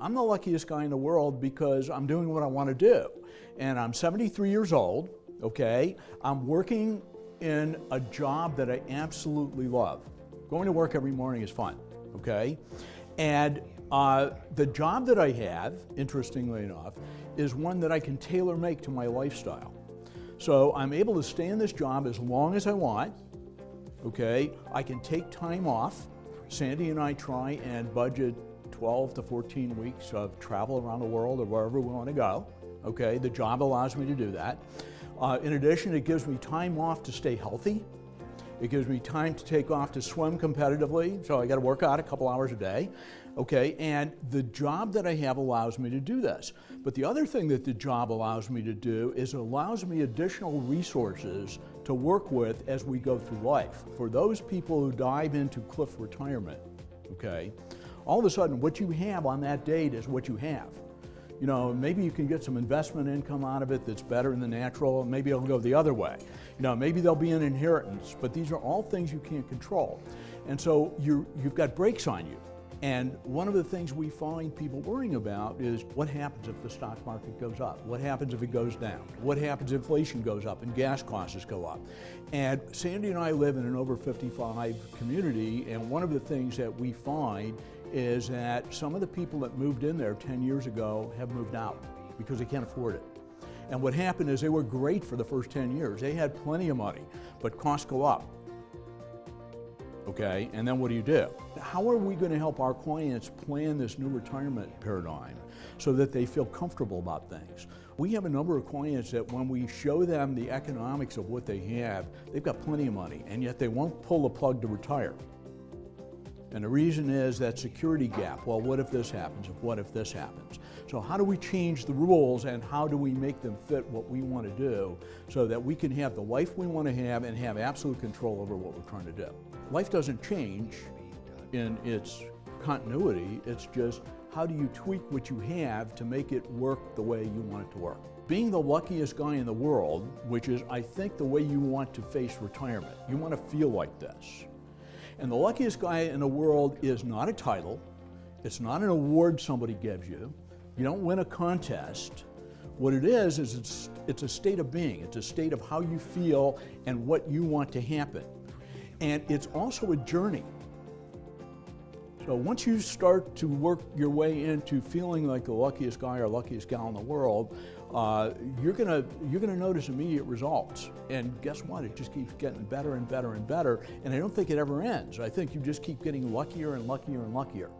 I'm the luckiest guy in the world because I'm doing what I want to do. And I'm 73 years old, okay? I'm working in a job that I absolutely love. Going to work every morning is fun, okay? And the job that I have, interestingly enough, is one that I can tailor make to my lifestyle. So I'm able to stay in this job as long as I want, okay? I can take time off. Sandy and I try and budget 12 to 14 weeks of travel around the world or wherever we want to go, okay? The job allows me to do that. In addition, it gives me time off to stay healthy. It gives me time to take off to swim competitively, so I got to work out a couple hours a day, okay? And the job that I have allows me to do this. But the other thing that the job allows me to do is it allows me additional resources to work with as we go through life. For those people who dive into cliff retirement, okay, all of a sudden what you have on that date is what you have. You know, maybe you can get some investment income out of it that's better than the natural, and maybe it'll go the other way. You know, maybe there'll be an inheritance, but these are all things you can't control. And so you've got brakes on you. And one of the things we find people worrying about is what happens if the stock market goes up? What happens if it goes down? What happens if inflation goes up and gas costs go up? And Sandy and I live in an over 55 community, and one of the things that we find is that some of the people that moved in there 10 years ago have moved out because they can't afford it. And what happened is they were great for the first 10 years. They had plenty of money, but costs go up. Okay, and then what do? How are we going to help our clients plan this new retirement paradigm so that they feel comfortable about things? We have a number of clients that when we show them the economics of what they have, they've got plenty of money, and yet they won't pull the plug to retire. And the reason is that security gap. Well, what if this happens? What if this happens? So how do we change the rules, and how do we make them fit what we want to do so that we can have the life we want to have and have absolute control over what we're trying to do? Life doesn't change in its continuity. It's just how do you tweak what you have to make it work the way you want it to work? Being the luckiest guy in the world, which is, I think, the way you want to face retirement. You want to feel like this. And the luckiest guy in the world is not a title. It's not an award somebody gives you. You don't win a contest. What it is it's a state of being. It's a state of how you feel and what you want to happen. And it's also a journey. So once you start to work your way into feeling like the luckiest guy or luckiest gal in the world, you're gonna notice immediate results. And guess what? It just keeps getting better and better and better. And I don't think it ever ends. I think you just keep getting luckier and luckier and luckier.